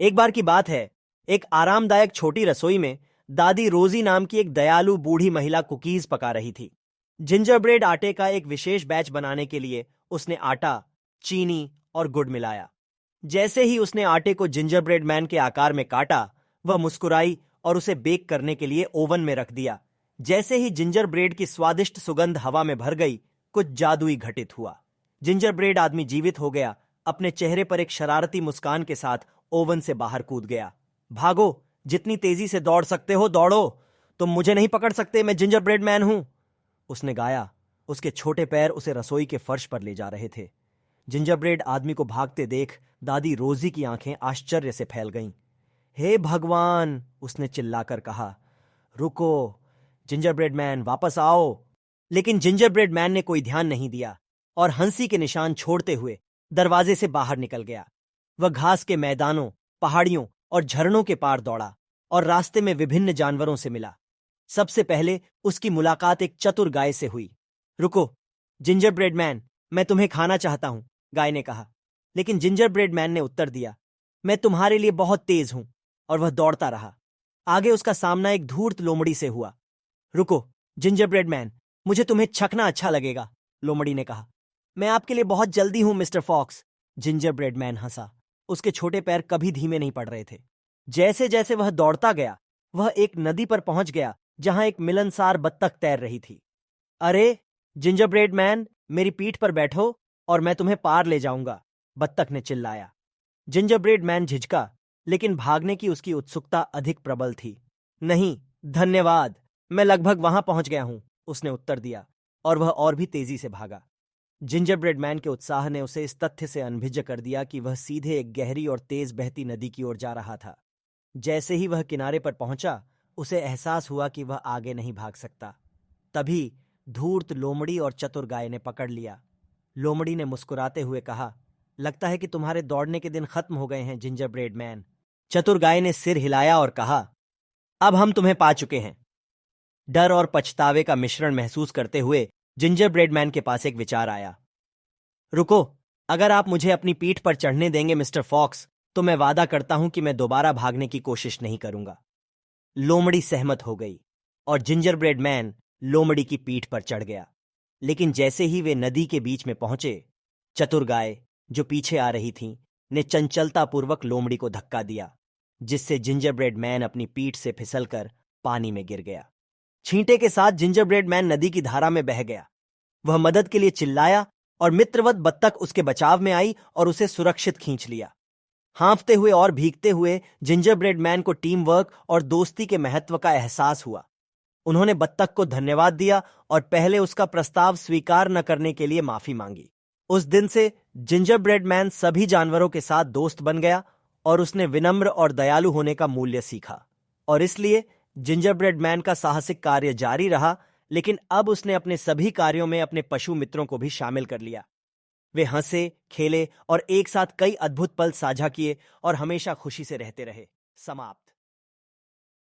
एक बार की बात है, एक आरामदायक छोटी रसोई में दादी रोजी नाम की एक दयालु बूढ़ी महिला कुकीज पका रही थी। जिंजरब्रेड आटे का एक विशेष बैच बनाने के लिए उसने आटा, चीनी और गुड़ मिलाया। जैसे ही उसने आटे को जिंजरब्रेड मैन के आकार में काटा, वह मुस्कुराई और उसे बेक करने के लिए ओवन में रख दिया। जैसे ही जिंजरब्रेड की स्वादिष्ट सुगंध हवा में भर गई, कुछ जादुई घटित हुआ। जिंजरब्रेड आदमी जीवित हो गया, अपने चेहरे पर एक शरारती मुस्कान के साथ ओवन से बाहर कूद गया। भागो, जितनी तेजी से दौड़ सकते हो दौड़ो, तुम मुझे नहीं पकड़ सकते, मैं जिंजरब्रेड मैन हूं, उसने गाया। उसके छोटे पैर उसे रसोई के फर्श पर ले जा रहे थे। जिंजरब्रेड आदमी को भागते देख दादी रोजी की आंखें आश्चर्य से फैल गईं। हे भगवान, उसने चिल्लाकर कहा। रुको जिंजरब्रेड मैन, वापस आओ। लेकिन जिंजरब्रेड मैन ने कोई ध्यान नहीं दिया और हंसी के निशान छोड़ते हुए दरवाजे से बाहर निकल गया। वह घास के मैदानों, पहाड़ियों और झरनों के पार दौड़ा और रास्ते में विभिन्न जानवरों से मिला। सबसे पहले उसकी मुलाकात एक चतुर गाय से हुई। रुको जिंजरब्रेड मैन, मैं तुम्हें खाना चाहता हूं, गाय ने कहा। लेकिन जिंजरब्रेड मैन ने उत्तर दिया, मैं तुम्हारे लिए बहुत तेज हूं, और वह दौड़ता रहा। आगे उसका सामना एक धूर्त लोमड़ी से हुआ। रुको जिंजरब्रेड मैन, मुझे तुम्हें छकना अच्छा लगेगा, लोमड़ी ने कहा। मैं आपके लिए बहुत जल्दी हूं मिस्टर फॉक्स। जिंजरब्रेड मैन हंसा। उसके छोटे पैर कभी धीमे नहीं पड़ रहे थे। जैसे जैसे वह दौड़ता गया, वह एक नदी पर पहुंच गया जहां एक मिलनसार बत्तख तैर रही थी। अरे जिंजरब्रेड मैन, मेरी पीठ पर बैठो और मैं तुम्हें पार ले जाऊंगा, बत्तख ने चिल्लाया। जिंजरब्रेड मैन झिझका, लेकिन भागने की उसकी उत्सुकता अधिक प्रबल थी। नहीं धन्यवाद, मैं लगभग वहां पहुंच गया हूं, उसने उत्तर दिया, और वह और भी तेजी से भागा। जिंजरब्रेड मैन के उत्साह ने उसे इस तथ्य से अनभिज्ञ कर दिया कि वह सीधे एक गहरी और तेज बहती नदी की ओर जा रहा था। जैसे ही वह किनारे पर पहुंचा, उसे एहसास हुआ कि वह आगे नहीं भाग सकता। तभी धूर्त लोमड़ी और चतुर गाय ने पकड़ लिया। लोमड़ी ने मुस्कुराते हुए कहा, लगता है कि तुम्हारे दौड़ने के दिन खत्म हो गए हैं जिंजरब्रेड मैन। चतुर गाय ने सिर हिलाया और कहा, अब हम तुम्हें पा चुके हैं। डर और पछतावे का मिश्रण महसूस करते हुए जिंजरब्रेड मैन के पास एक विचार आया। रुको, अगर आप मुझे अपनी पीठ पर चढ़ने देंगे मिस्टर फॉक्स, तो मैं वादा करता हूं कि मैं दोबारा भागने की कोशिश नहीं करूंगा। लोमड़ी सहमत हो गई और जिंजरब्रेड मैन लोमड़ी की पीठ पर चढ़ गया। लेकिन जैसे ही वे नदी के बीच में पहुंचे, चतुर गाय, जो पीछे आ रही थी, ने चंचलतापूर्वक लोमड़ी को धक्का दिया, जिससे जिंजरब्रेड मैन अपनी पीठ से फिसलकर पानी में गिर गया। छींटे के साथ जिंजरब्रेड मैन नदी की धारा में बह गया। वह मदद के लिए चिल्लाया और मित्रवत बत्तख उसके बचाव में आई और उसे सुरक्षित खींच लिया। हाँफते हुए और भीगते हुए जिंजरब्रेड मैन को टीम वर्क और दोस्ती के महत्व का एहसास हुआ। उन्होंने बत्तख को धन्यवाद दिया और पहले उसका प्रस्ताव स्वीकार न करने के लिए माफी मांगी। उस दिन से जिंजरब्रेड मैन सभी जानवरों के साथ दोस्त बन गया और उसने विनम्र और दयालु होने का मूल्य सीखा। और इसलिए जिंजरब्रेड मैन का साहसिक कार्य जारी रहा, लेकिन अब उसने अपने सभी कार्यों में अपने पशु मित्रों को भी शामिल कर लिया। वे हंसे, खेले और एक साथ कई अद्भुत पल साझा किए और हमेशा खुशी से रहते रहे। समाप्त।